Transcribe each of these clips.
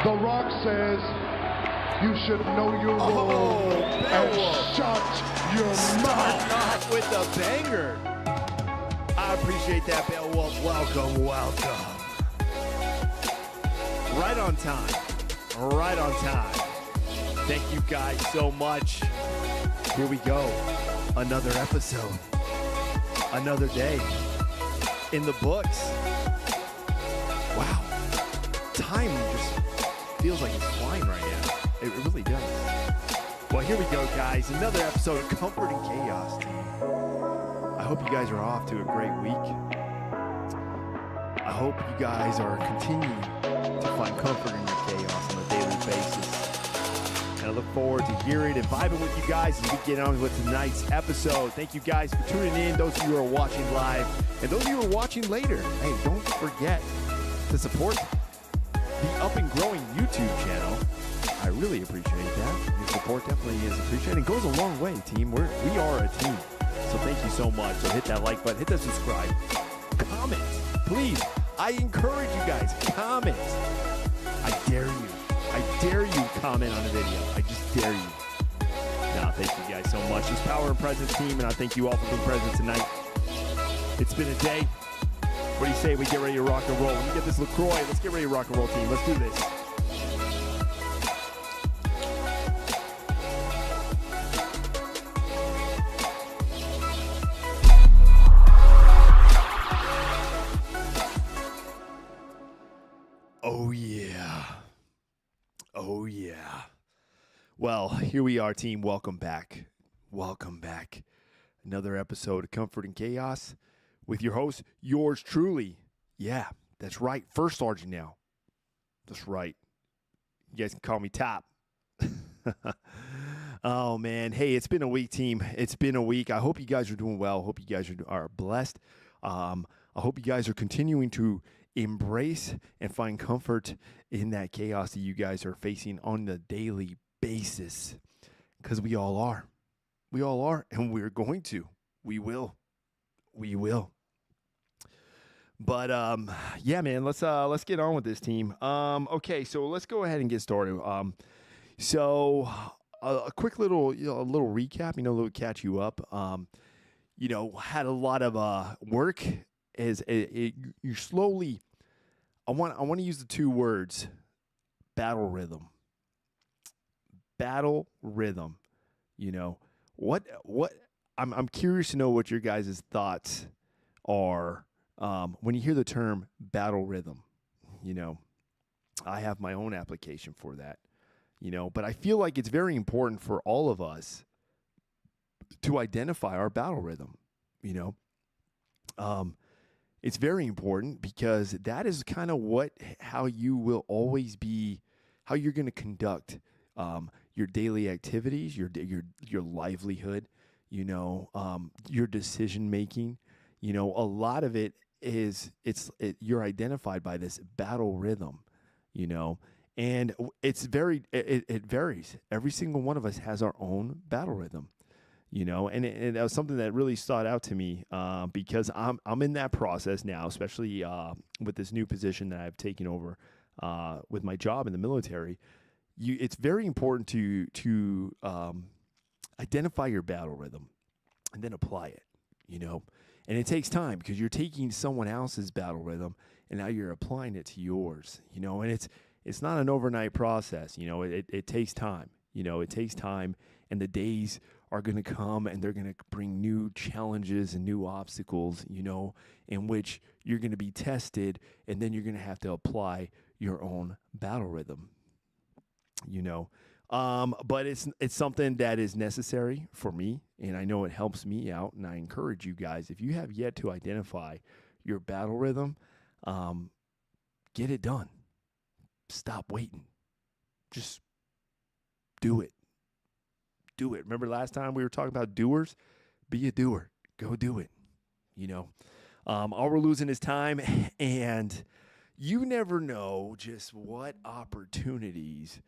The Rock says you should know your role and shut your mouth. Not with the banger. I appreciate that, Beowulf. Welcome. Right on time. Thank you guys so much. Here we go. Another episode. Another day in the books. Wow. Time just feels like it's flying right now. It really does. Well, here we go, guys. Another episode of Comfort and Chaos, team. I hope you guys are off to a great week. I hope you guys are continuing to find comfort in your chaos on a daily basis. And I look forward to hearing and vibing with you guys as we get on with tonight's episode. Thank you guys for tuning in, those of you who are watching live, and those of you who are watching later. Hey, don't forget to support the up and growing YouTube channel. I really appreciate that. Your support definitely is appreciated. It goes a long way, team. We are a team. So thank you so much. So hit that like button, hit that subscribe, comment, please. I encourage you guys, comment. I dare you comment on a video. I just dare you. Now, thank you guys so much. It's Power and Presence team, and I thank you all for being present tonight. It's been a day. What do you say we get ready to rock and roll? Let me get this LaCroix. Let's get ready to rock and roll, team. Let's do this. Oh, yeah. Well, here we are, team. Welcome back. Another episode of Comfort and Chaos with your host, yours truly. Yeah, that's right. First Sergeant now. That's right. You guys can call me Top. Oh, man. Hey, it's been a week, team. It's been a week. I hope you guys are doing well. I hope you guys are blessed. I hope you guys are continuing to embrace and find comfort in that chaos that you guys are facing on a daily basis, because we all are, and we're going to, we will. But yeah, man, let's get on with this, team. Okay, so let's go ahead and get started. So a quick little recap, a little catch you up. Had a lot of work. You're slowly, I want to use the two words, battle rhythm. What I'm curious to know what your guys' thoughts are when you hear the term battle rhythm. I have my own application for that, but I feel like it's very important for all of us to identify our battle rhythm. It's very important because that is kind of how you will always be, how you're going to conduct your daily activities, your livelihood, your decision making. A lot of it is you're identified by this battle rhythm, and it varies. Every single one of us has our own battle rhythm. And that was something that really stood out to me because I'm in that process now, especially with this new position that I've taken over with my job in the military. It's very important to identify your battle rhythm and then apply it, And it takes time because you're taking someone else's battle rhythm and now you're applying it to yours, And it's not an overnight process, It takes time, It takes time, and the days are going to come and they're going to bring new challenges and new obstacles, in which you're going to be tested, and then you're going to have to apply your own battle rhythm, but it's something that is necessary for me, and I know it helps me out, and I encourage you guys, if you have yet to identify your battle rhythm, get it done. Stop waiting. Just do it. Remember last time we were talking about doers? Be a doer. Go do it. All we're losing is time, and you never know just what opportunities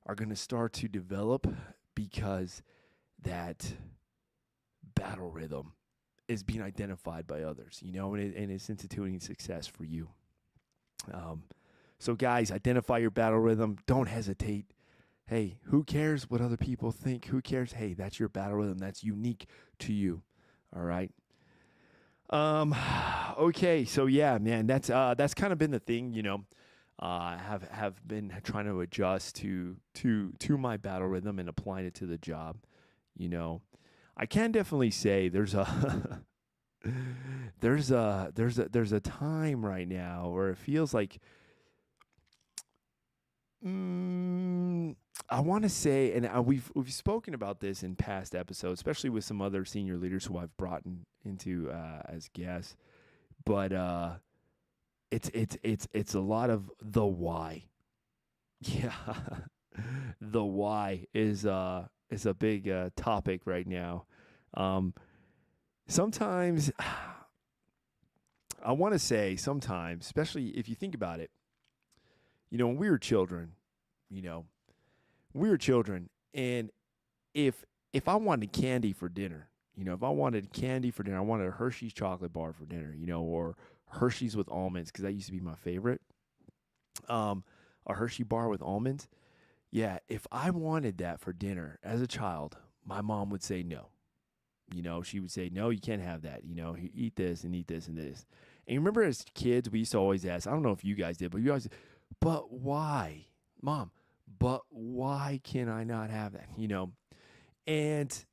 are going to start to develop because that battle rhythm is being identified by others, and it's instituting success for you. So guys, identify your battle rhythm. Don't hesitate. Hey, who cares what other people think? Who cares? Hey, that's your battle rhythm. That's unique to you. All right. Okay. So yeah, man, that's kind of been the thing, have been trying to adjust to my battle rhythm and applying it to the job. I can definitely say there's a there's a time right now where it feels like I want to say, and we've spoken about this in past episodes, especially with some other senior leaders who I've brought into as guests. But it's a lot of the why. Yeah, the why is a big topic right now. Sometimes I want to say sometimes, especially if you think about it, when we were children, and if I wanted candy for dinner, I wanted a Hershey's chocolate bar for dinner, or Hershey's with almonds, because that used to be my favorite. A Hershey bar with almonds. Yeah, if I wanted that for dinner as a child, my mom would say no. She would say, no, you can't have that. You eat this and eat this and this. And you remember as kids, we used to always ask, I don't know if you guys did, but you always, but why, Mom? But why can I not have that? And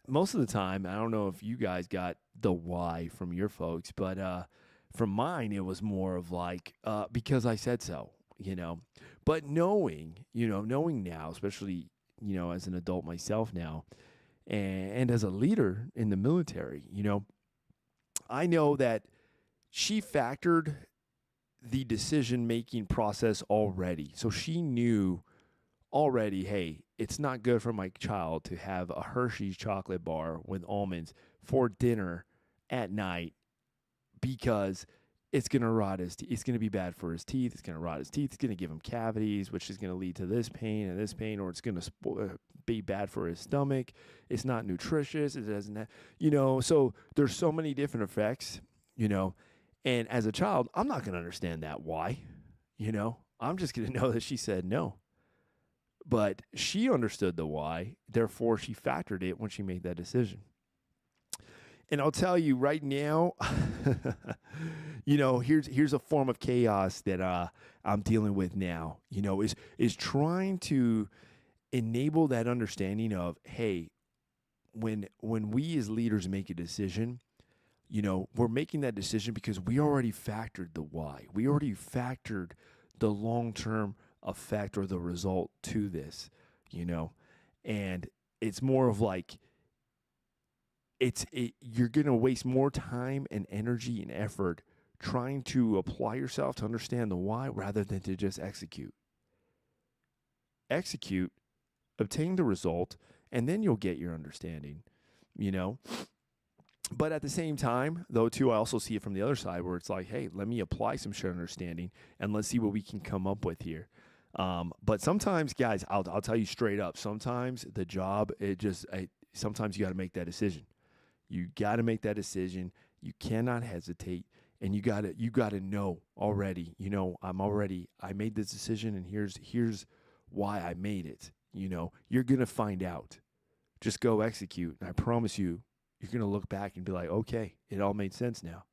most of the time, I don't know if you guys got the why from your folks, but from mine, it was more of like, because I said so, But knowing now, especially, as an adult myself now, and as a leader in the military, I know that she factored the decision-making process already. So she knew already, hey, it's not good for my child to have a Hershey's chocolate bar with almonds for dinner at night because it's going to rot his teeth. It's going to be bad for his teeth. It's going to rot his teeth. It's going to give him cavities, which is going to lead to this pain, or it's going to be bad for his stomach. It's not nutritious. It doesn't have, so there's so many different effects, and as a child, I'm not going to understand that why, I'm just going to know that she said no. But she understood the why, therefore she factored it when she made that decision. And I'll tell you right now, here's a form of chaos that I'm dealing with now, is trying to enable that understanding of, hey, when we as leaders make a decision, we're making that decision because we already factored the why. We already factored the long-term effect or the result to this, and it's more of like, you're going to waste more time and energy and effort trying to apply yourself to understand the why rather than to just execute, obtain the result, and then you'll get your understanding, But at the same time, though, too, I also see it from the other side where it's like, hey, let me apply some shared understanding and let's see what we can come up with here. But sometimes, guys, I'll tell you straight up, sometimes the job, sometimes you got to make that decision. You got to make that decision. You cannot hesitate, and you got to know already, I made this decision, and here's why I made it. You're going to find out. Just go execute, and I promise you, you're going to look back and be like, okay, it all made sense now.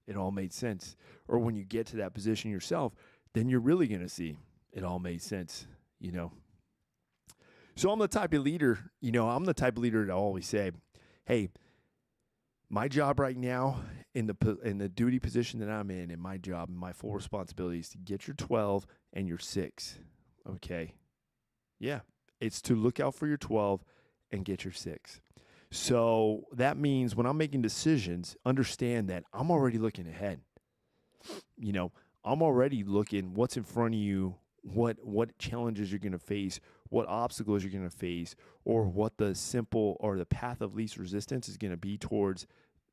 It all made sense. Or when you get to that position yourself, then you're really going to see it all made sense, So I'm the type of leader, to always say, hey, my job right now in the duty position that I'm in my job, my full responsibility is to get your 12 and your 6. Okay. Yeah. It's to look out for your 12 and get your 6. So that means when I'm making decisions, understand that I'm already looking ahead. I'm already looking what's in front of you, what challenges you're going to face, what obstacles you're going to face, or what the simple or the path of least resistance is going to be towards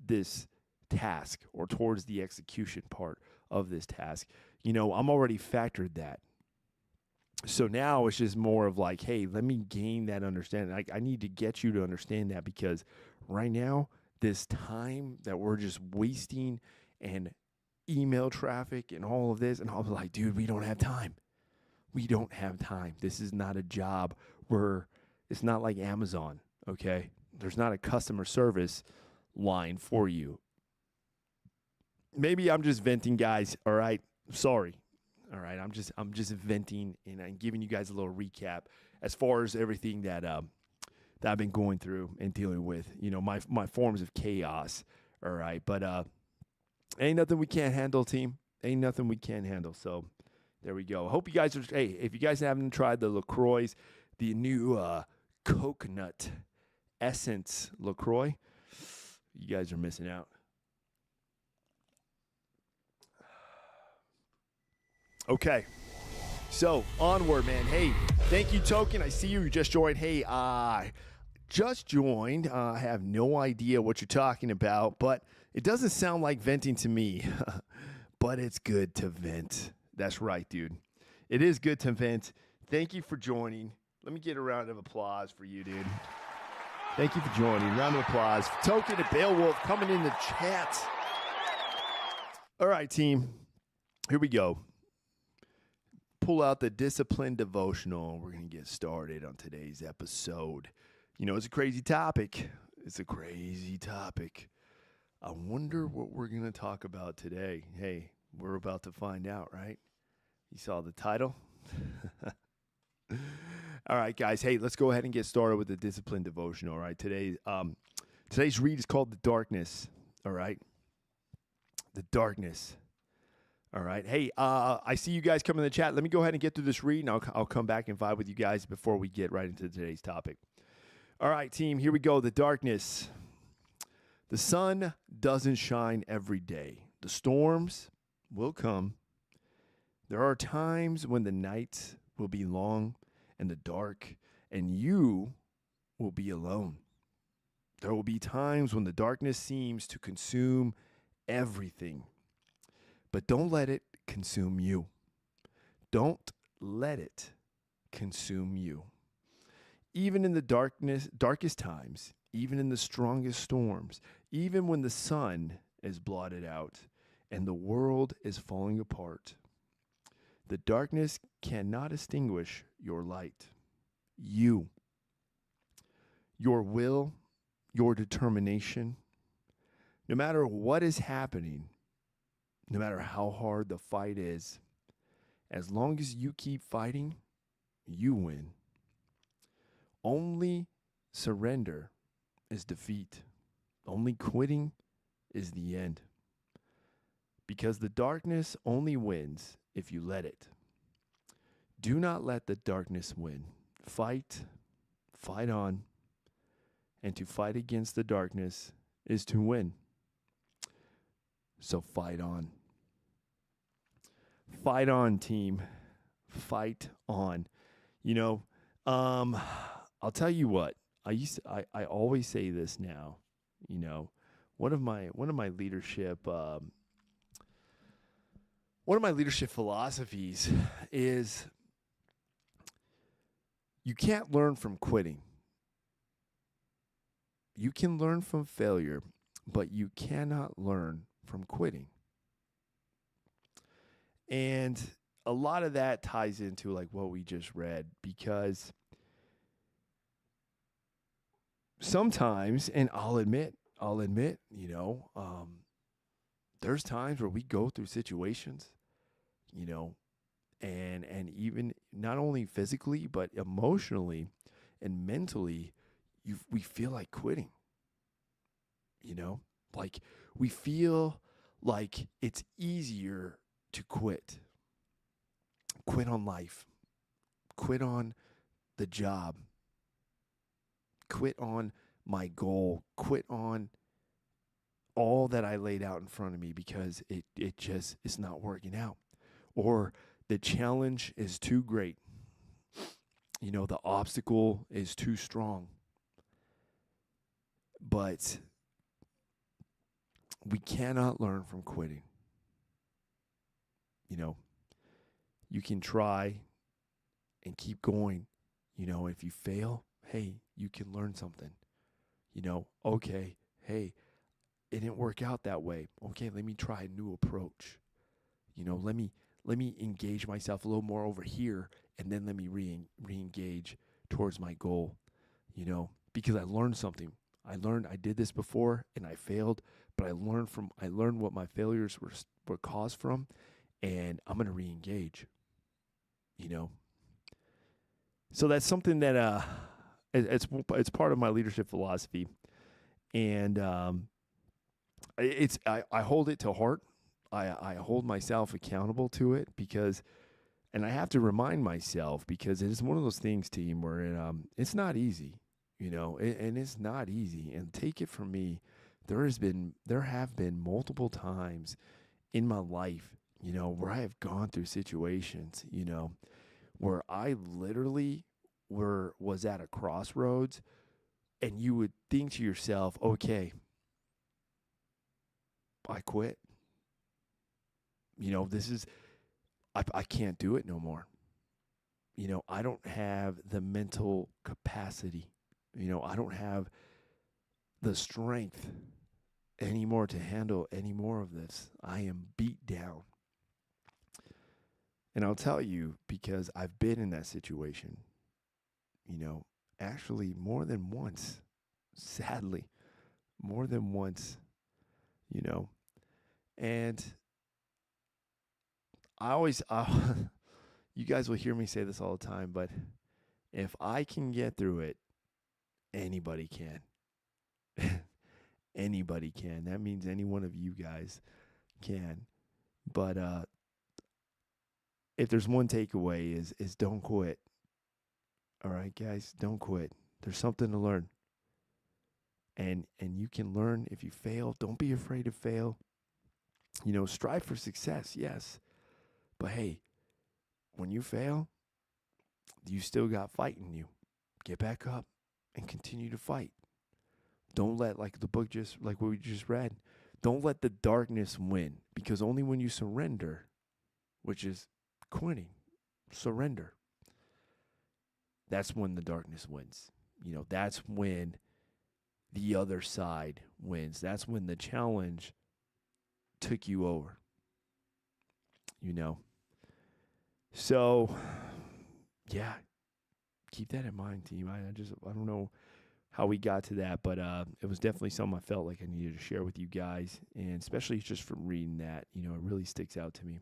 this task or towards the execution part of this task. I'm already factored that. So now it's just more of like, hey, let me gain that understanding. I need to get you to understand that, because right now, this time that we're just wasting and email traffic and all of this. And I was like, dude, we don't have time. We don't have time. This is not a job where it's not like Amazon, okay? There's not a customer service line for you. Maybe I'm just venting, guys, all right? Sorry. All right, I'm just venting, and I'm giving you guys a little recap as far as everything that I've been going through and dealing with, my forms of chaos, all right? But ain't nothing we can't handle, team. Ain't nothing we can't handle. So there we go. I hope you guys are, hey, if you guys haven't tried the LaCroix, the new coconut essence LaCroix, you guys are missing out. Okay, so onward, man. Hey, thank you, Token. I see you just joined. Hey, just joined. I have no idea what you're talking about, but it doesn't sound like venting to me. But it's good to vent. That's right, dude. It is good to vent. Thank you for joining. Let me get a round of applause for you, dude. Thank you for joining. Round of applause for Token and Beowulf coming in the chat. All right, team. Here we go. Pull out the discipline devotional. We're going to get started on today's episode. It's a crazy topic. It's a crazy topic. I wonder what we're going to talk about today. Hey, we're about to find out, right? You saw the title? All right, guys. Hey, let's go ahead and get started with the discipline devotional. All right, today's read is called The Darkness. All right, The Darkness. All right. Hey, I see you guys come in the chat. Let me go ahead and get through this read, and I'll come back and vibe with you guys before we get right into today's topic. All right, team, here we go. The darkness. The sun doesn't shine every day. The storms will come. There are times when the night will be long and the dark, and you will be alone. There will be times when the darkness seems to consume everything. But don't let it consume you. Don't let it consume you. Even in the darkest times, even in the strongest storms, even when the sun is blotted out and the world is falling apart, the darkness cannot extinguish your light. You, your will, your determination, no matter what is happening, no matter how hard the fight is, as long as you keep fighting, you win. Only surrender is defeat. Only quitting is the end. Because the darkness only wins if you let it. Do not let the darkness win. Fight on. And to fight against the darkness is to win. So fight on. Fight on, team. Fight on. I'll tell you what. I always say this now. One of my leadership philosophies is you can't learn from quitting. You can learn from failure, but you cannot learn from quitting. And a lot of that ties into like what we just read, because sometimes, and I'll admit, there's times where we go through situations, and even not only physically, but emotionally and mentally, we feel like quitting, like we feel like it's easier to quit on life, quit on the job, quit on my goal, quit on all that I laid out in front of me because it just is not working out, or the challenge is too great. The obstacle is too strong. But we cannot learn from quitting. You can try and keep going. If you fail, hey, you can learn something. Okay, hey, it didn't work out that way. Okay, let me try a new approach. let me engage myself a little more over here, and then let me re-engage towards my goal, because I learned something. I did this before and I failed, but I learned what my failures were caused from, and I'm going to re-engage, So that's something that it's part of my leadership philosophy, and I hold it to heart. I hold myself accountable to it and I have to remind myself, because it is one of those things, team, where it's not easy, and it's not easy. And take it from me, there have been multiple times in my life, where I have gone through situations, where I literally was at a crossroads, and you would think to yourself, okay, I quit. I can't do it no more. I don't have the mental capacity. I don't have the strength anymore to handle any more of this. I am beat down. And I'll tell you, because I've been in that situation, actually more than once, sadly, more than once, and you guys will hear me say this all the time, but if I can get through it, anybody can. Anybody can. That means any one of you guys can. But if there's one takeaway is don't quit. All right, guys, don't quit. There's something to learn. And you can learn if you fail. Don't be afraid to fail. Strive for success, yes. But hey, when you fail, you still got fight in you. Get back up and continue to fight. Don't let, like what we just read, don't let the darkness win, because only when you surrender, which is quitting, surrender, that's when the darkness wins. That's when the other side wins. That's when the challenge took you over. So, yeah, keep that in mind, team. I don't know how we got to that, but it was definitely something I felt like I needed to share with you guys, and especially just from reading that, it really sticks out to me.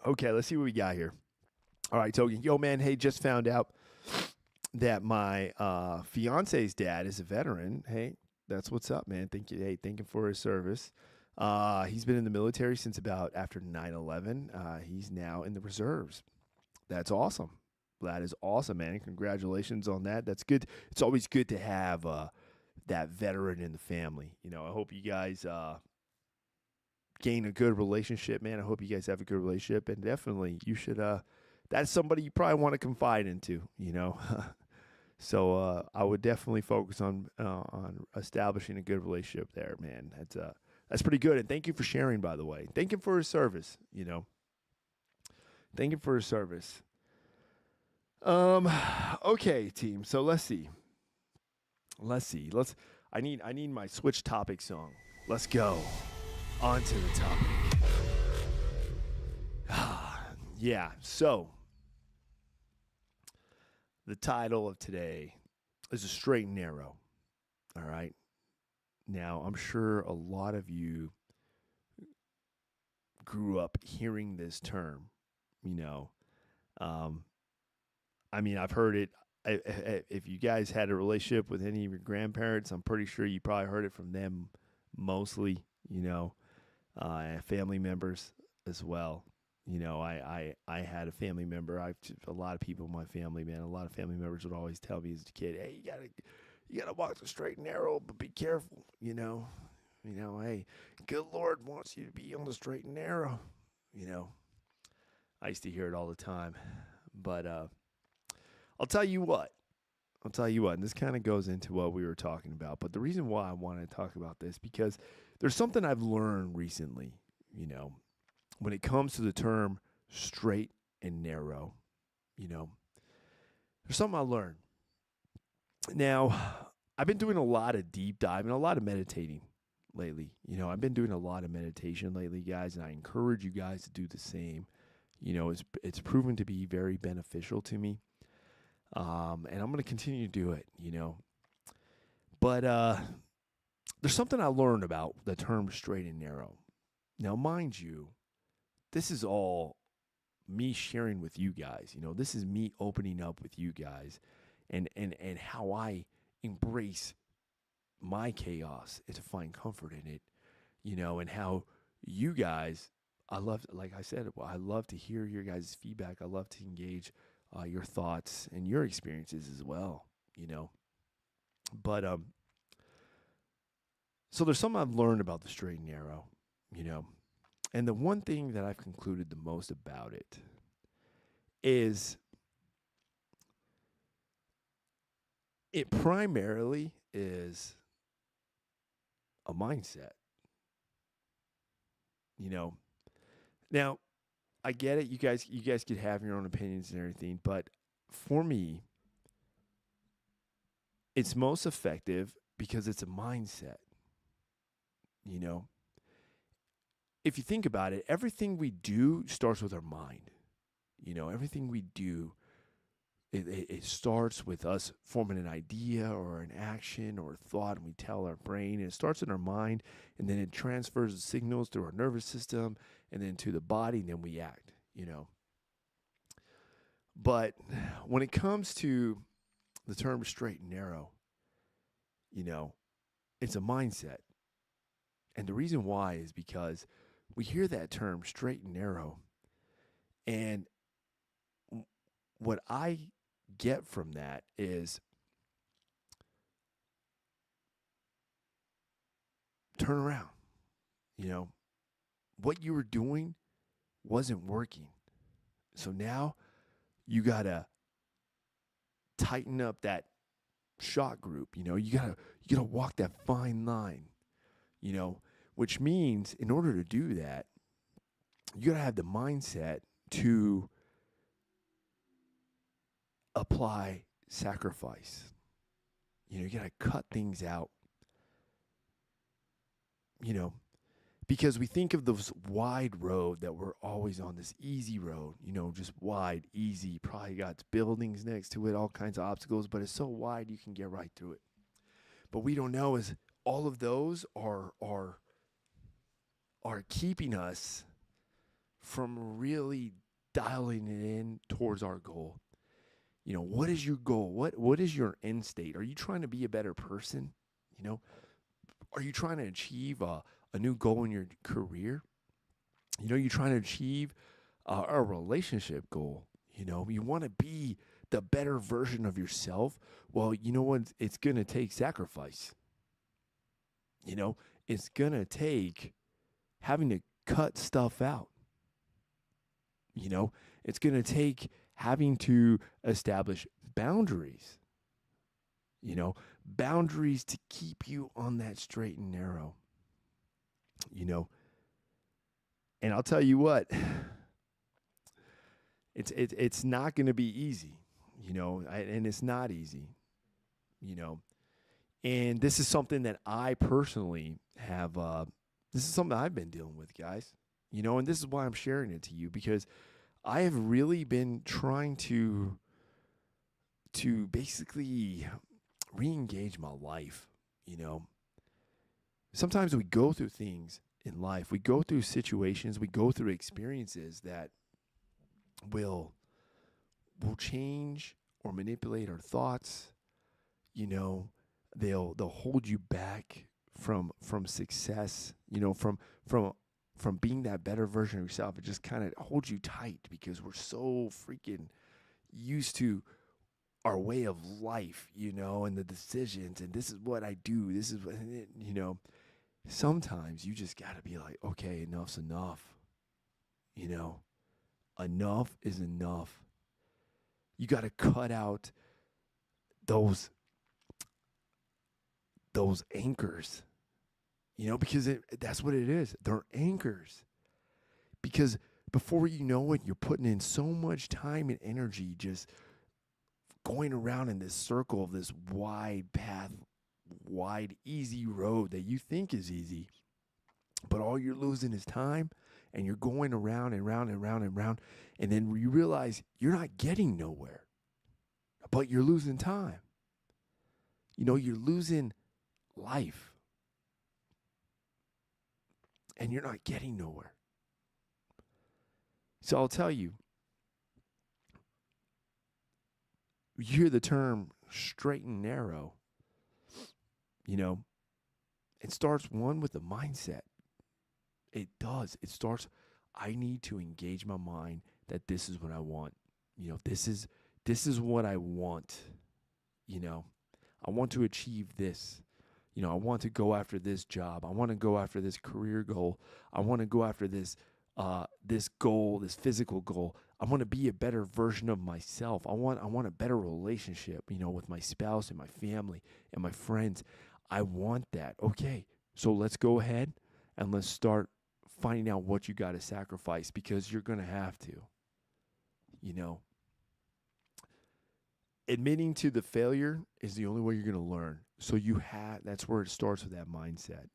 Okay, let's see what we got here. All right, Togan. Yo, man, hey, just found out that my fiance's dad is a veteran. Hey, that's what's up, man. Thank you for his service. He's been in the military since about after 9/11. He's now in the reserves. That's awesome. That is awesome, man. Congratulations on that. That's good. It's always good to have that veteran in the family. I hope you guys gain a good relationship, man. I hope you guys have a good relationship, and definitely you should. That's somebody you probably want to confide into. So I would definitely focus on establishing a good relationship there, man. That's pretty good. And thank you for sharing, by the way. Thank him for his service. Thank him for his service. Okay, team. So let's see. I need my switch topic song. Let's go on to the topic. Yeah. So the title of today is A Straight and Narrow. All right. Now, I'm sure a lot of you grew up hearing this term, I've heard it. If you guys had a relationship with any of your grandparents, I'm pretty sure you probably heard it from them mostly, family members as well. I had a family member. A lot of people in my family, man. A lot of family members would always tell me as a kid, "Hey, you gotta walk the straight and narrow, but be careful." Hey, good Lord wants you to be on the straight and narrow. I used to hear it all the time, but I'll tell you what. And this kind of goes into what we were talking about. But the reason why I wanted to talk about this, because there's something I've learned recently, when it comes to the term straight and narrow, there's something I learned. Now, I've been doing a lot of deep dive and a lot of meditating lately. I've been doing a lot of meditation lately, guys, and I encourage you guys to do the same. It's proven to be very beneficial to me. And I'm going to continue to do it, But there's something I learned about the term straight and narrow. Now, mind you, this is all me sharing with you guys. This is me opening up with you guys and how I embrace my chaos and to find comfort in it, and how you guys, like I said, I love to hear your guys' feedback. I love to engage your thoughts and your experiences as well, But so there's something I've learned about the straight and narrow, and the one thing that I've concluded the most about it is it primarily is a mindset. Now I get it. You guys could have your own opinions and everything, but for me, it's most effective because it's a mindset. If you think about it, everything we do starts with our mind. Everything we do, it starts with us forming an idea or an action or a thought, and we tell our brain, and it starts in our mind, and then it transfers the signals through our nervous system and then to the body, and then we act, But when it comes to the term straight and narrow, it's a mindset. And the reason why is because we hear that term straight and narrow, and what I get from that is turn around. What you were doing wasn't working. So now you got to tighten up that shot group. You got to walk that fine line, which means in order to do that, you got to have the mindset to apply sacrifice. You got to cut things out, because we think of this wide road that we're always on, this easy road, just wide, easy, probably got buildings next to it, all kinds of obstacles, but it's so wide you can get right through it. But we don't know is all of those are keeping us from really dialing it in towards our goal. What is your goal? What is your end state? Are you trying to be a better person? Are you trying to achieve a new goal in your career? You're trying to achieve a relationship goal. You want to be the better version of yourself. Well, you know what? It's going to take sacrifice. It's going to take having to cut stuff out. It's going to take having to establish boundaries. Boundaries to keep you on that straight and narrow. And I'll tell you what, it's not going to be easy, and it's not easy, and this is something that I personally have, this is something I've been dealing with, guys, and this is why I'm sharing it to you, because I have really been trying to basically re-engage my life. Sometimes we go through things in life, we go through situations, we go through experiences that will change or manipulate our thoughts. They'll hold you back from success, from being that better version of yourself. It just kind of holds you tight because we're so freaking used to our way of life, and the decisions, and this is what I do. This is what, sometimes you just got to be like, okay, enough's enough. Enough is enough. You got to cut out those anchors, because that's what it is. They're anchors. Because before you know it, you're putting in so much time and energy just going around in this circle of this wide path, wide, easy road that you think is easy. But all you're losing is time, and you're going around and round and round and round. And then you realize you're not getting nowhere, but you're losing time. You're losing life, and you're not getting nowhere. So I'll tell you, you hear the term straight and narrow, it starts with the mindset. It does. It starts, I need to engage my mind that this is what I want. This is what I want. I want to achieve this. I want to go after this job. I want to go after this career goal. I want to go after this goal, this physical goal. I want to be a better version of myself. I want a better relationship, with my spouse and my family and my friends. I want that. Okay, so let's go ahead and let's start finding out what you got to sacrifice, because you're going to have to. Admitting to the failure is the only way you're going to learn. So that's where it starts with that mindset.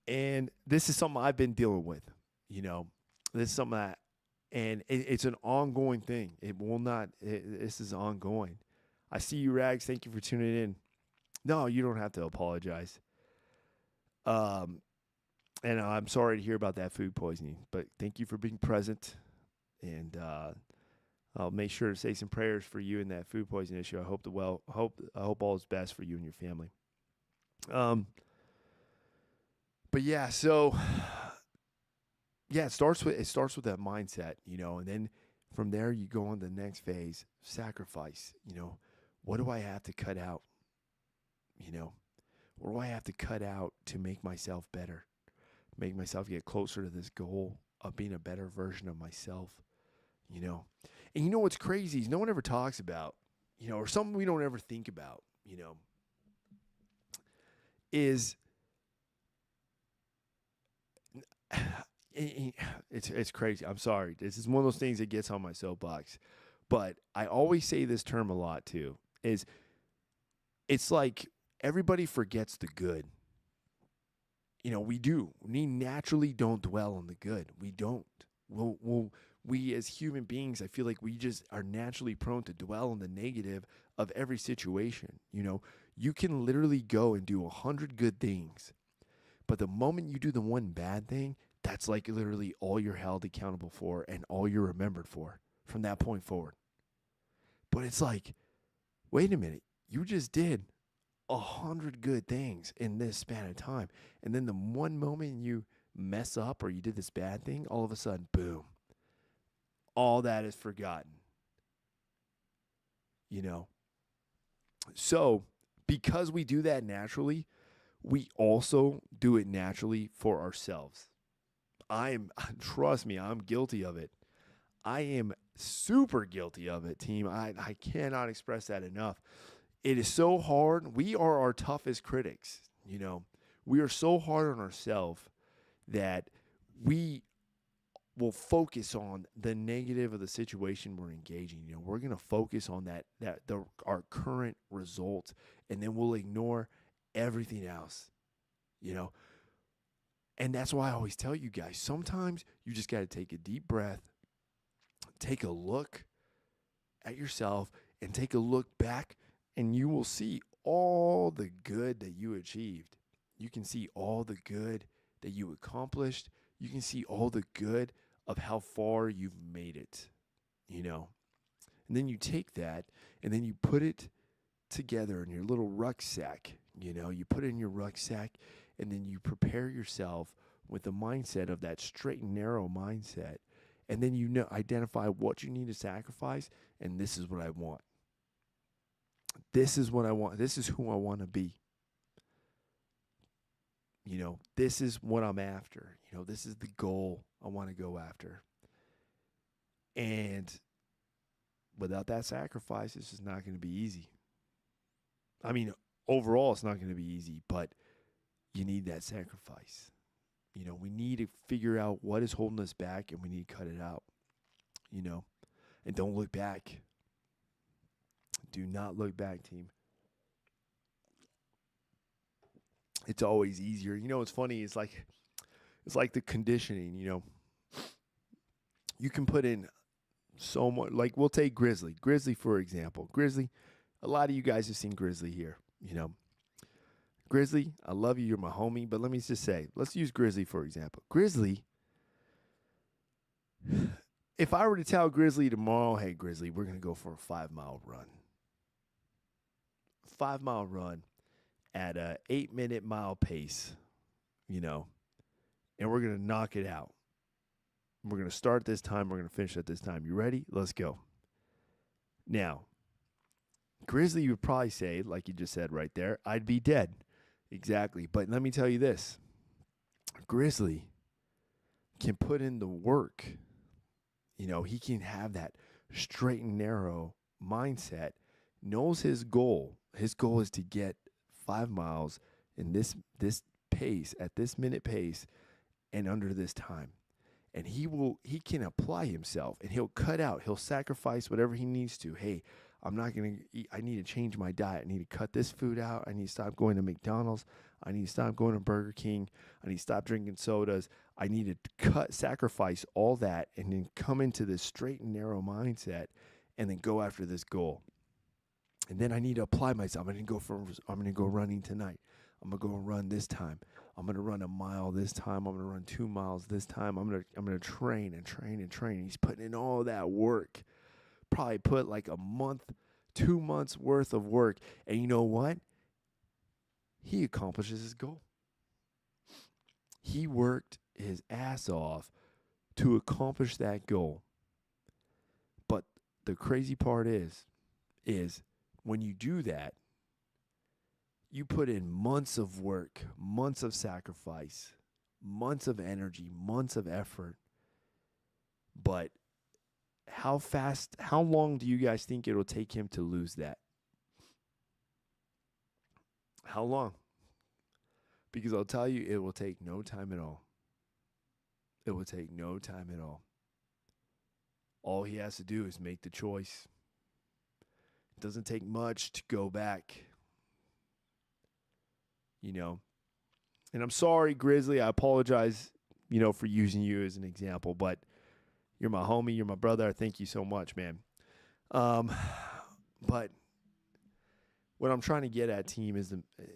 And this is something I've been dealing with, this is something it's an ongoing thing. This is ongoing. I see you, Rags. Thank you for tuning in. No, you don't have to apologize. And I'm sorry to hear about that food poisoning, but thank you for being present. And, I'll make sure to say some prayers for you in that food poisoning issue. I hope all is best for you and your family. But yeah, so yeah, it starts with that mindset, and then from there you go on to the next phase, sacrifice. What do I have to cut out? What do I have to cut out to make myself better, make myself get closer to this goal of being a better version of myself? And what's crazy is no one ever talks about, or something we don't ever think about, is it's crazy. I'm sorry. This is one of those things that gets on my soapbox, but I always say this term a lot too, is it's like everybody forgets the good. We do. We naturally don't dwell on the good. We don't. We as human beings, I feel like we just are naturally prone to dwell on the negative of every situation. You can literally go and do 100 good things, but the moment you do the one bad thing, that's like literally all you're held accountable for and all you're remembered for from that point forward. But it's like, wait a minute, you just did 100 good things in this span of time. And then the one moment you mess up or you did this bad thing, all of a sudden, boom, all that is forgotten. So because we do that naturally, we also do it naturally for ourselves. Trust me, I'm guilty of it. I am super guilty of it, team. I cannot express that enough. It is so hard. We are our toughest critics. We are so hard on ourselves that we will focus on the negative of the situation we're engaging. We're going to focus on our current results, and then we'll ignore everything else. And that's why I always tell you guys, sometimes you just got to take a deep breath, take a look at yourself, and take a look back, and you will see all the good that you achieved. You can see all the good that you accomplished. You can see all the good of how far you've made it, And then you take that and then you put it together in your little rucksack, You put it in your rucksack and then you prepare yourself with the mindset of that straight and narrow mindset. And then identify what you need to sacrifice, and this is what I want. This is what I want. This is who I want to be. This is what I'm after. This is the goal I want to go after. And without that sacrifice, it's just not going to be easy. I mean, overall, it's not going to be easy, but you need that sacrifice. We need to figure out what is holding us back, and we need to cut it out, and don't look back. Do not look back, team. it's always easier. You know, what's funny is it's like the conditioning, you know. You can put in so much. Like, we'll take Grizzly. Grizzly, for example. Grizzly, a lot of you guys have seen Grizzly here, you know. Grizzly, I love you. You're my homie. But let me just say, let's use Grizzly, for example. Grizzly, if I were to tell Grizzly tomorrow, hey, Grizzly, we're going to go for a 5-mile run. 5-mile run at a 8-minute mile pace, you know, and we're going to knock it out. We're going to start this time. We're going to finish at this time. You ready? Let's go. Now, Grizzly would probably say, like you just said right there, I'd be dead. Exactly. But let me tell you this. Grizzly can put in the work. You know, he can have that straight and narrow mindset, knows his goal. His goal is to get 5 miles in this pace, at this minute pace, and under this time. And he can apply himself, and he'll sacrifice whatever he needs to. Hey, I'm not going to eat. I need to change my diet. I need to cut this food out. I need to stop going to McDonald's. I need to stop going to Burger King. I need to stop drinking sodas. I need to sacrifice all that, and then come into this straight and narrow mindset, and then go after this goal. And then I need to apply myself. I'm going to go running tonight. I'm going to go run this time. I'm going to run a mile this time. I'm going to run 2 miles this time. I'm going to train and train and train. He's putting in all that work. Probably put like a month, 2 months worth of work. And you know what? He accomplishes his goal. He worked his ass off to accomplish that goal. But the crazy part is when you do that, you put in months of work, months of sacrifice, months of energy, months of effort. But how long do you guys think it'll take him to lose that? How long? Because I'll tell you, it will take no time at all. It will take no time at all. All he has to do is make the choice. It doesn't take much to go back. You know, and I'm sorry, Grizzly. I apologize, you know, for using you as an example, but you're my homie. You're my brother. I thank you so much, man. But what I'm trying to get at, team, is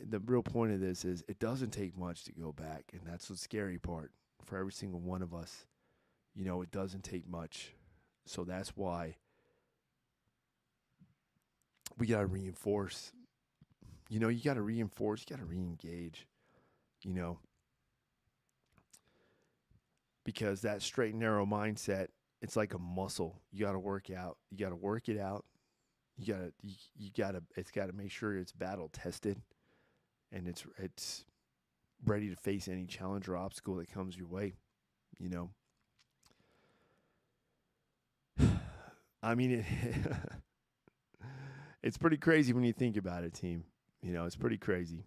the real point of this is it doesn't take much to go back, and that's the scary part for every single one of us. You know, it doesn't take much, so that's why we gotta reinforce. You know, you got to reinforce, you got to re-engage, you know, because that straight and narrow mindset, it's like a muscle. You got to work out. You got to work it out. It's got to make sure it's battle tested, and it's ready to face any challenge or obstacle that comes your way, you know. I mean, it's pretty crazy when you think about it, team. You know, it's pretty crazy.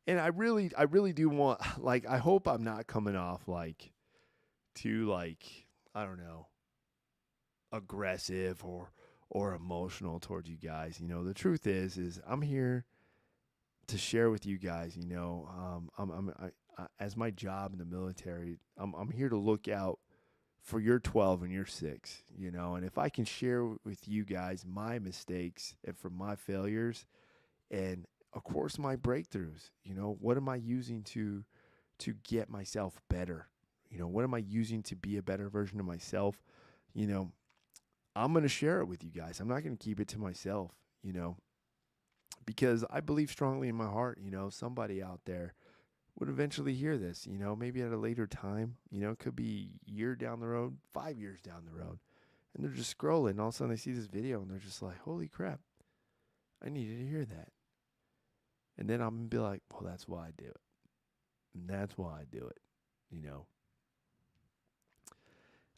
And I really do want, like, I hope I'm not coming off like too, like, I don't know, aggressive or emotional towards you guys. You know, the truth is I'm here to share with you guys, you know, I as my job in the military, I'm here to look out for your 12 and your 6, you know, and if I can share with you guys my mistakes and from my failures, and of course, my breakthroughs, you know, what am I using to get myself better? You know, what am I using to be a better version of myself? You know, I'm going to share it with you guys. I'm not going to keep it to myself, you know, because I believe strongly in my heart, you know, somebody out there would eventually hear this, you know, maybe at a later time, you know, it could be a year down the road, 5 years down the road, and they're just scrolling, and all of a sudden they see this video and they're just like, holy crap, I needed to hear that. And then I'm going to be like, well, that's why I do it. And that's why I do it, you know.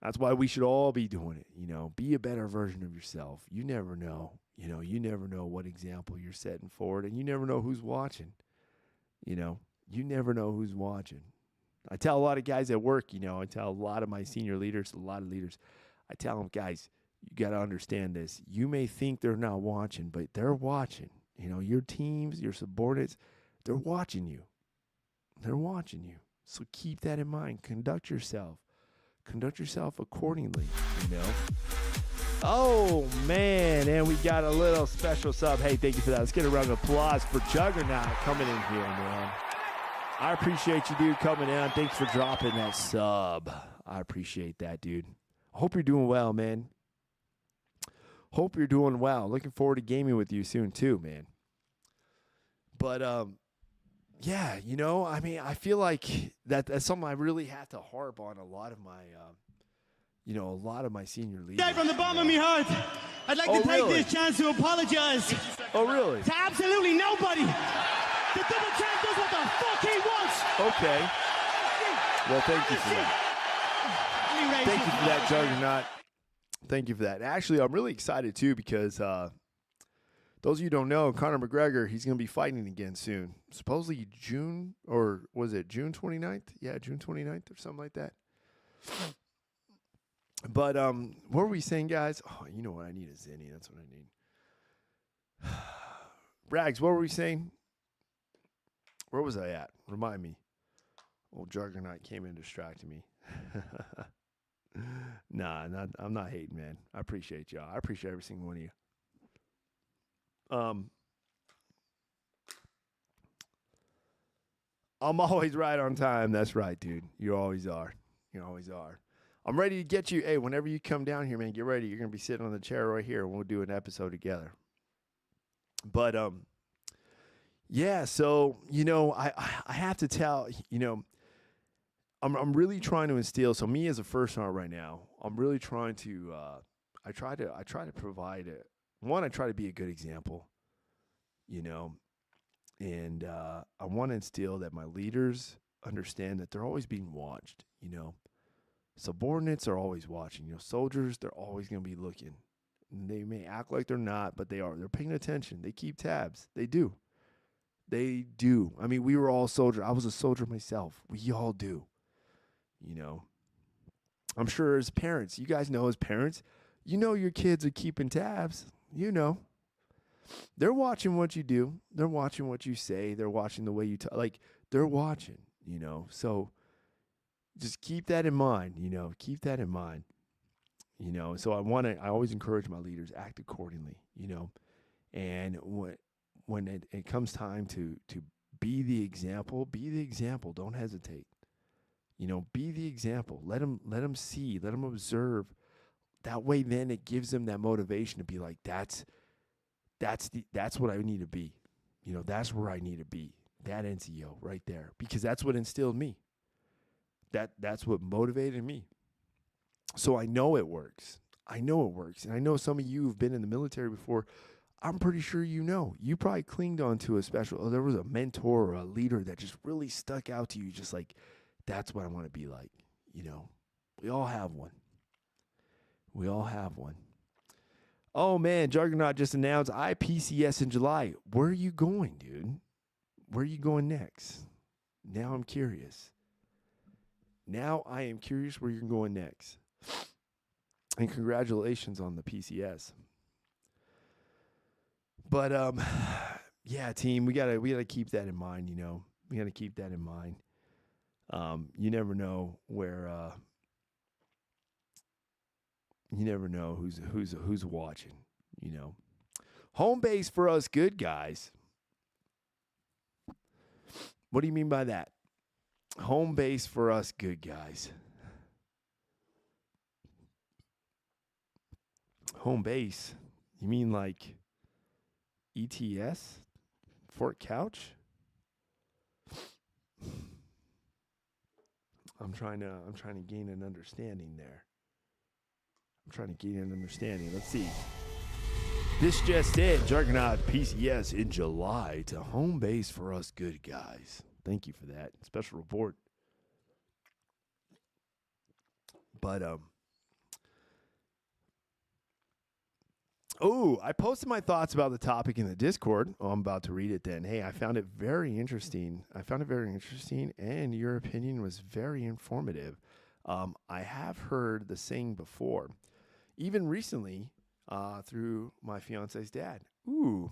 That's why we should all be doing it, you know. Be a better version of yourself. You never know, you know. You never know what example you're setting forward, and you never know who's watching, you know. You never know who's watching. I tell a lot of guys at work, you know, I tell a lot of my senior leaders, a lot of leaders, I tell them, guys, you got to understand this. You may think they're not watching, but they're watching. You know, your teams, your subordinates, they're watching you. They're watching you. So keep that in mind. Conduct yourself accordingly, you know. Oh, man, and we got a little special sub. Hey, thank you for that. Let's get a round of applause for Juggernaut coming in here, man. I appreciate you, dude, coming in. Thanks for dropping that sub. I appreciate that, dude. I hope you're doing well, man. Hope you're doing well. Looking forward to gaming with you soon, too, man. But, yeah, you know, I mean, I feel like that's something I really have to harp on a lot of my, a lot of my senior leaders. From the bottom of my heart, I'd like to take this chance to apologize. Oh, really? To absolutely nobody. The double champ does what the fuck he wants. Okay. Well, thank you for that. Thank you for that, Juggernaut. Thank you for that. Actually, I'm really excited, too, because those of you who don't know, Conor McGregor, he's going to be fighting again soon. Supposedly June, or was it June 29th? Yeah, June 29th or something like that. But what were we saying, guys? Oh, you know what? I need a Zinni. That's what I need. Rags, what were we saying? Where was I at? Remind me. Old Juggernaut came in and distracted me. Nah, I'm not hating, man. I appreciate y'all. I appreciate every single one of you. I'm always right on time. That's right, dude. You always are. You always are. I'm ready to get you. Hey, whenever you come down here, man, get ready. You're going to be sitting on the chair right here, and we'll do an episode together. But, yeah, so, you know, I have to tell, you know, I'm really trying to instill. So me as a first round right now, I'm really trying to, I try to provide I try to be a good example, you know, and I want to instill that my leaders understand that they're always being watched, you know. Subordinates are always watching, you know. Soldiers, they're always going to be looking. They may act like they're not, but they are. They're paying attention. They keep tabs. They do. They do. I mean, we were all soldiers. I was a soldier myself. We all do, you know. I'm sure as parents, you guys know as parents, you know your kids are keeping tabs. You know, they're watching what you do. They're watching what you say. They're watching the way you talk. Like, they're watching, you know. So just keep that in mind, you know. Keep that in mind, you know. So I always encourage my leaders, act accordingly, you know. And when it comes time to be the example, be the example. Don't hesitate. You know, be the example. Let them see. Let them observe. That way, then it gives them that motivation to be like, that's what I need to be. You know, that's where I need to be. That NCO right there, because that's what instilled me. That's what motivated me. So I know it works. I know it works, and I know some of you have been in the military before. I'm pretty sure you know. You probably clinged on to a special. There was a mentor or a leader that just really stuck out to you, just like, that's what I want to be like. You know, we all have one. We all have one. Oh, man, Juggernaut just announced IPCS in July. Where are you going, dude? Where are you going next? Now I'm curious. Now I am curious where you're going next. And congratulations on the PCS. But, yeah, team, we gotta keep that in mind, you know. We got to keep that in mind. You never know where... You never know who's watching, you know. Home base for us good guys. What do you mean by that? Home base for us good guys. Home base? You mean like ETS? Fort Couch? I'm trying to gain an understanding there. Let's see. This just in, Juggernaut PCS in July to home base for us good guys. Thank you for that. Special report. But, I posted my thoughts about the topic in the Discord. Oh, I'm about to read it then. Hey, I found it very interesting. And your opinion was very informative. I have heard the saying before. Even recently, through my fiance's dad. Ooh.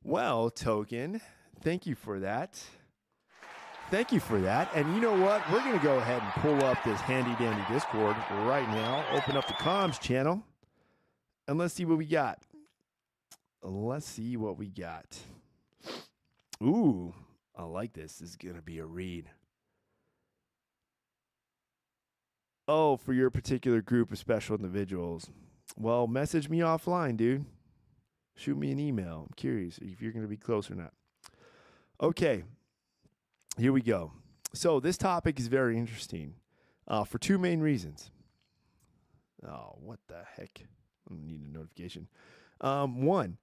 Well, Token, thank you for that. Thank you for that. And you know what? We're going to go ahead and pull up this handy-dandy Discord right now. Open up the comms channel. And let's see what we got. Let's see what we got. Ooh, I like this. This is going to be a read. Oh, for your particular group of special individuals. Well, message me offline, dude. Shoot me an email. I'm curious if you're going to be close or not. Okay, here we go. So this topic is very interesting for two main reasons. Oh, what the heck? I need a notification. One,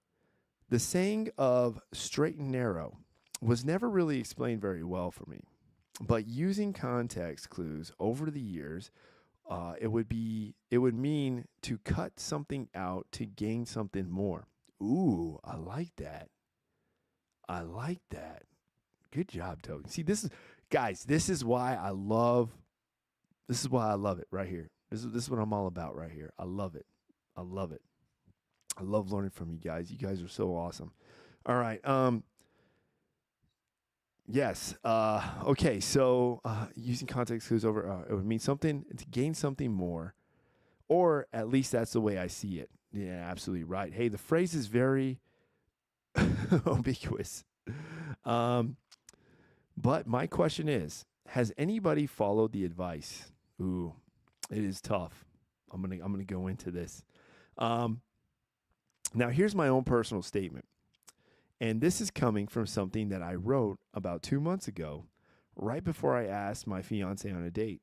the saying of straight and narrow was never really explained very well for me. But using context clues over the years, it would mean to cut something out to gain something more. Ooh, I like that. I like that. Good job, Token. See, this is why I love it right here. This is what I'm all about right here. I love it. I love it. I love learning from you guys. You guys are so awesome. All right. Yes. Okay. So using context clues over, it would mean something to gain something more, or at least that's the way I see it. Yeah, absolutely right. Hey, the phrase is very ambiguous. But my question is, has anybody followed the advice? Ooh, it is tough. I'm gonna go into this. Now here's my own personal statement. And this is coming from something that I wrote about 2 months ago, right before I asked my fiance on a date.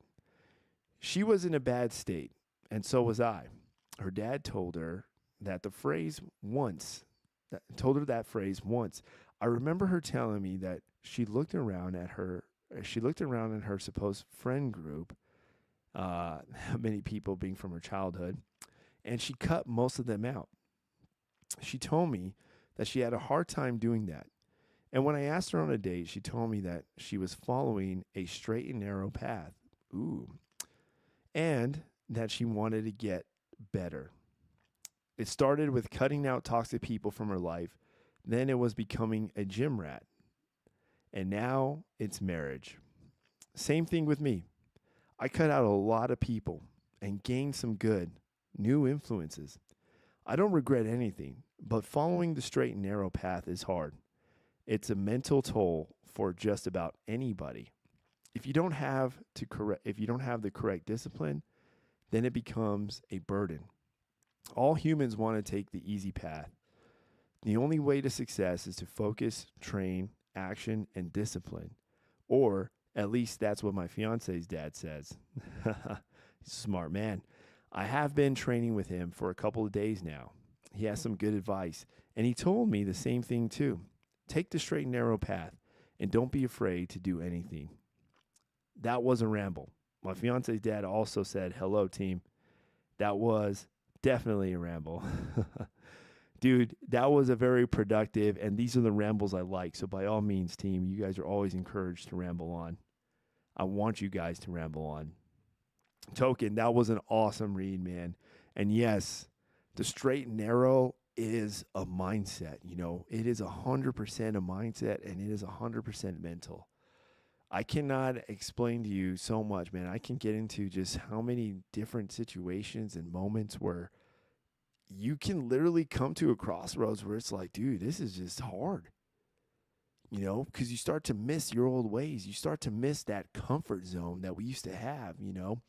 She was in a bad state, and so was I. Her dad told her that phrase once. I remember her telling me that she looked around in her supposed friend group, many people being from her childhood, and she cut most of them out. She told me that she had a hard time doing that. And when I asked her on a date, she told me that she was following a straight and narrow path. Ooh. And that she wanted to get better. It started with cutting out toxic people from her life. Then it was becoming a gym rat. And now it's marriage. Same thing with me. I cut out a lot of people and gained some good, new influences. I don't regret anything, but following the straight and narrow path is hard. It's a mental toll for just about anybody. If you don't have the correct discipline, then it becomes a burden. All humans want to take the easy path. The only way to success is to focus, train, action, and discipline. Or at least that's what my fiance's dad says. He's a smart man. I have been training with him for a couple of days now. He has some good advice, and he told me the same thing too. Take the straight and narrow path, and don't be afraid to do anything. That was a ramble. My fiance's dad also said, hello, team. That was definitely a ramble. Dude, that was a very productive, and these are the rambles I like. So by all means, team, you guys are always encouraged to ramble on. I want you guys to ramble on. Token, that was an awesome read, man. And yes, the straight and narrow is a mindset. You know, it is 100% a mindset, and it is 100% mental. I cannot explain to you so much, man. I can get into just how many different situations and moments where you can literally come to a crossroads where it's like, dude, this is just hard. You know, because you start to miss your old ways. You start to miss that comfort zone that we used to have, you know,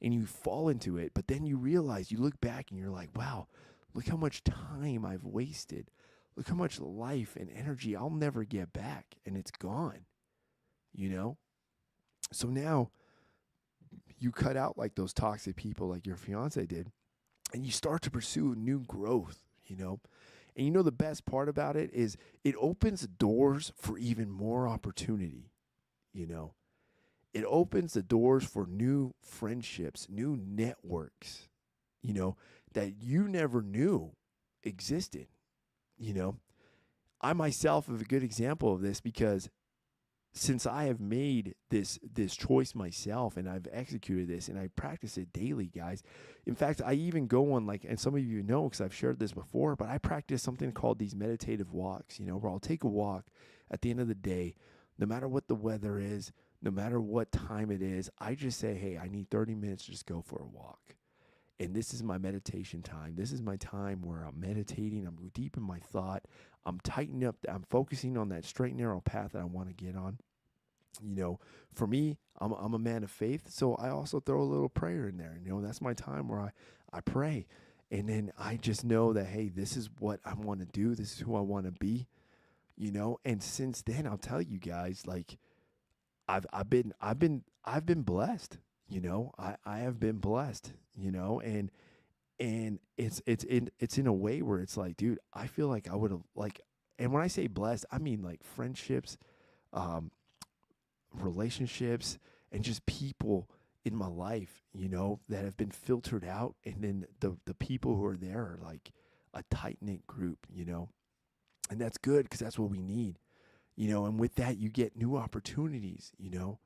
and you fall into it. But then you realize, you look back and you're like, wow, look how much time I've wasted. Look how much life and energy I'll never get back. And it's gone, you know. So now you cut out like those toxic people like your fiance did, and you start to pursue new growth, you know. And you know the best part about it is it opens doors for even more opportunity, you know. It opens the doors for new friendships, new networks, you know, that you never knew existed, you know. I myself have a good example of this because since I have made this choice myself and I've executed this and I practice it daily, guys. In fact, I even go on and some of you know because I've shared this before, but I practice something called these meditative walks, you know, where I'll take a walk at the end of the day, No matter what the weather is, no matter what time it is, I just say, hey, I need 30 minutes to just go for a walk. And this is my meditation time. This is my time where I'm meditating. I'm deep in my thought. I'm tightening up. I'm focusing on that straight, narrow path that I want to get on. You know, for me, I'm a man of faith. So I also throw a little prayer in there. You know, that's my time where I pray. And then I just know that, hey, this is what I want to do. This is who I want to be, you know? And since then, I'll tell you guys, like, I've been blessed, you know. I have been blessed, you know, and it's in a way where it's like, dude, I feel like I would have, like, and when I say blessed, I mean like friendships, relationships, and just people in my life, you know, that have been filtered out. And then the people who are there are like a tight-knit group, you know, and that's good because that's what we need, you know. And with that, you get new opportunities, you know,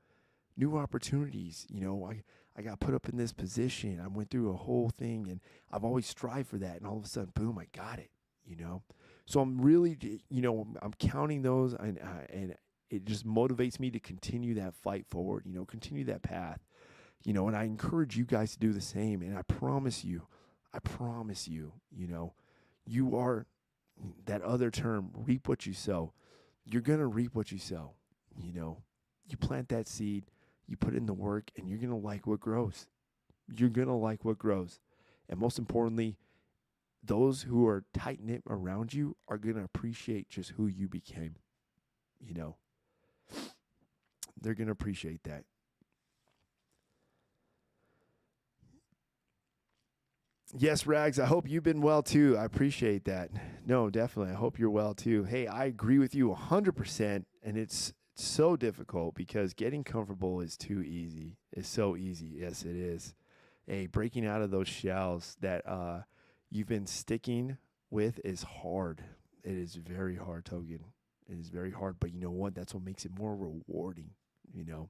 I got put up in this position. I went through a whole thing and I've always strived for that. And all of a sudden, boom, I got it, you know. So I'm really, you know, I'm counting those, and it just motivates me to continue that fight forward, you know, continue that path, you know. And I encourage you guys to do the same. And I promise you, you know, you are that other term, reap what you sow. You're going to reap what you sow, you know. You plant that seed, you put in the work, and you're going to like what grows. And most importantly, those who are tight-knit around you are going to appreciate just who you became, you know. They're going to appreciate that. Yes, Rags, I hope you've been well too. I appreciate that. No, definitely. I hope you're well too. Hey, I agree with you 100%, and it's so difficult because getting comfortable is too easy. It's so easy. Yes, it is. Hey, breaking out of those shells that you've been sticking with is hard. It is very hard, Togen. It is very hard, but you know what? That's what makes it more rewarding, you know.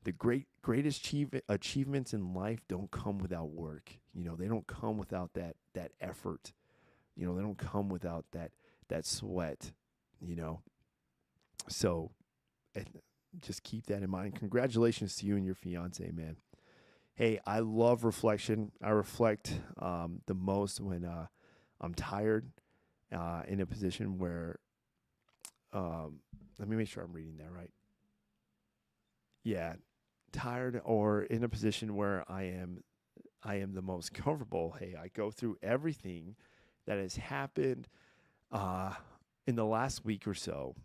The greatest achievements in life don't come without work. You know, they don't come without that effort. You know, they don't come without that sweat, you know. So just keep that in mind. Congratulations to you and your fiance, man. Hey, I love reflection. I reflect the most when I'm tired, in a position where, let me make sure I'm reading that right. Yeah, tired or in a position where I am the most comfortable. Hey, I go through everything that has happened in the last week or so,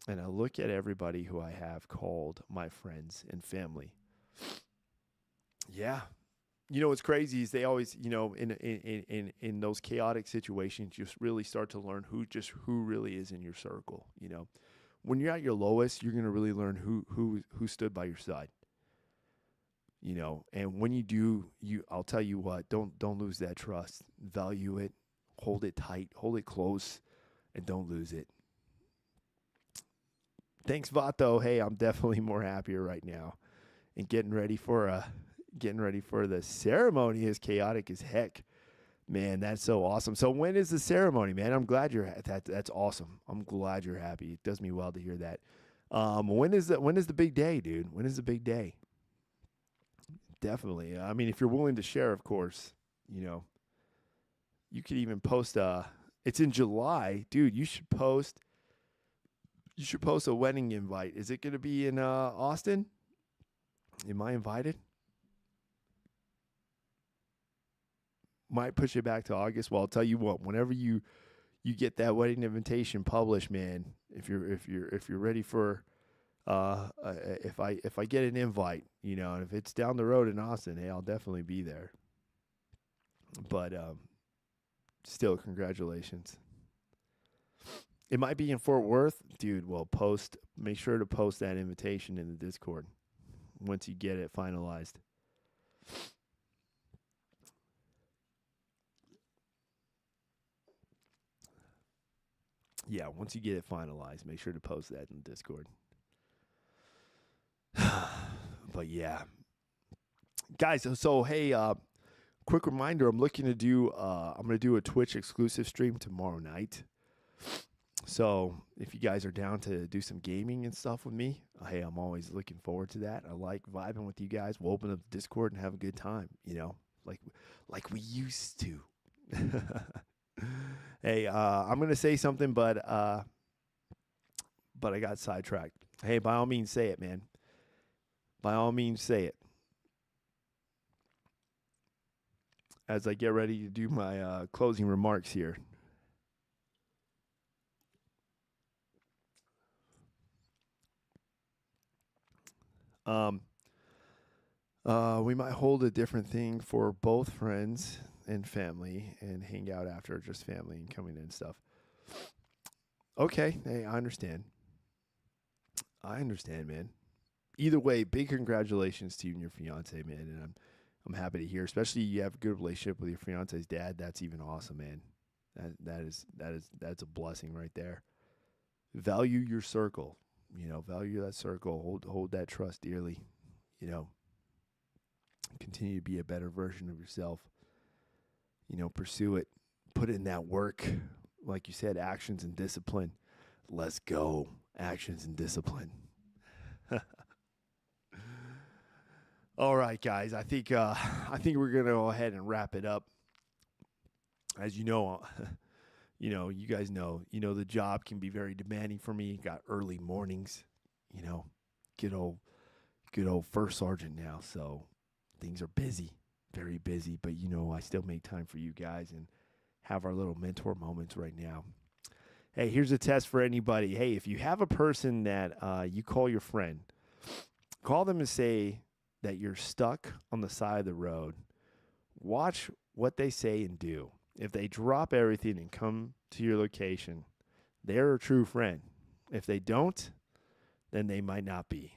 and I look at everybody who I have called my friends and family. Yeah. You know what's crazy is they always, you know, in those chaotic situations, you just really start to learn who really is in your circle. You know, when you're at your lowest, you're gonna really learn who stood by your side. You know, and when you do, I'll tell you what, don't lose that trust. Value it, hold it tight, hold it close, and don't lose it. Thanks, Vato. Hey, I'm definitely more happier right now, and getting ready for the ceremony is chaotic as heck. Man, that's so awesome. So when is the ceremony, man? I'm glad that's awesome. I'm glad you're happy. It does me well to hear that. When is the big day, dude? When is the big day? Definitely. I mean, if you're willing to share, of course, you know, you could even post it's in July, dude. You should post a wedding invite. Is it going to be in Austin? Am I invited? Might push it back to August. Well, I'll tell you what, whenever you get that wedding invitation published, man, if you're ready for if I get an invite, you know, and if it's down the road in Austin, hey, I'll definitely be there. But still, congratulations. It might be in Fort Worth, dude. Well, make sure to post that invitation in the Discord once you get it finalized. Yeah, once you get it finalized, make sure to post that in the Discord. But yeah, guys. So hey, quick reminder: I'm going to do a Twitch exclusive stream tomorrow night. So if you guys are down to do some gaming and stuff with me, hey, I'm always looking forward to that. I like vibing with you guys. We'll open up Discord and have a good time, like we used to. Hey, I'm going to say something, but I got sidetracked. Hey, by all means, say it, man. By all means, say it. As I get ready to do my closing remarks here. We might hold a different thing for both friends and family and hang out after, just family and coming in and stuff. Okay, hey, I understand. I understand, man. Either way, big congratulations to you and your fiance, man. And I'm happy to hear, especially you have a good relationship with your fiance's dad. That's even awesome, man. That's a blessing right there. Value your circle, value that circle, hold that trust dearly, continue to be a better version of yourself, pursue it, put in that work. Like you said, actions and discipline. Let's go. Actions and discipline. All right, guys. I think we're gonna go ahead and wrap it up. As you know, you guys know, the job can be very demanding for me. Got early mornings, good old first sergeant now, so things are busy, very busy. But I still make time for you guys and have our little mentor moments right now. Hey, here's a test for anybody. Hey, if you have a person that you call your friend, call them and say that you're stuck on the side of the road. Watch what they say and do. If they drop everything and come to your location, they're a true friend. If they don't, then they might not be.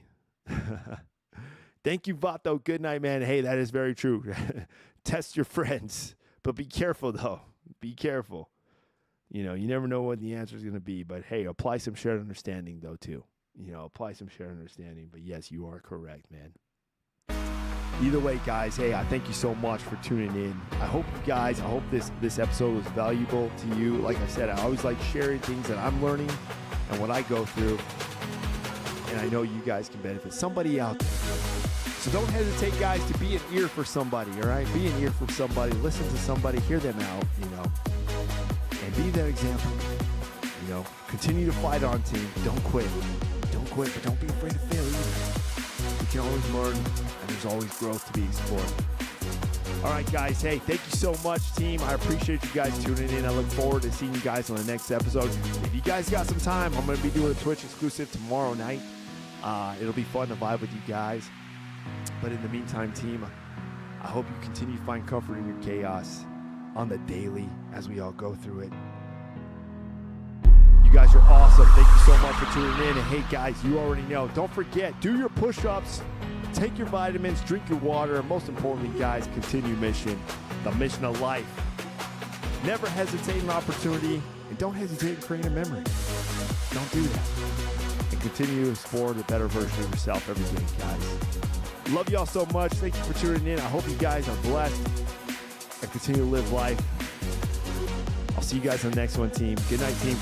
Thank you, Vato. Good night, man. Hey, that is very true. Test your friends, but be careful, though. Be careful. You never know what the answer is going to be, but hey, apply some shared understanding, though, too. Apply some shared understanding. But yes, you are correct, man. Either way, guys, hey, I thank you so much for tuning in. I hope this episode was valuable to you. Like I said, I always like sharing things that I'm learning and what I go through. And I know you guys can benefit somebody out there. So don't hesitate, guys, to be an ear for somebody, all right? Be an ear for somebody. Listen to somebody. Hear them out, and be that example. Continue to fight on, team. Don't quit. Don't quit, but don't be afraid to fail either. You can always learn, and there's always growth to be explored. All right, guys. Hey, thank you so much, team. I appreciate you guys tuning in. I look forward to seeing you guys on the next episode. If you guys got some time, I'm going to be doing a Twitch exclusive tomorrow night. It'll be fun to vibe with you guys. But in the meantime, team, I hope you continue to find comfort in your chaos on the daily as we all go through it. You guys are awesome. Thank you so much for tuning in. And hey, guys, you already know. Don't forget, do your push-ups, take your vitamins, drink your water, and most importantly, guys, continue the mission of life. Never hesitate an opportunity, and don't hesitate in creating a memory. Don't do that. And continue to explore the better version of yourself every day, guys. Love y'all so much. Thank you for tuning in. I hope you guys are blessed and continue to live life. I'll see you guys on the next one, team. Good night, team.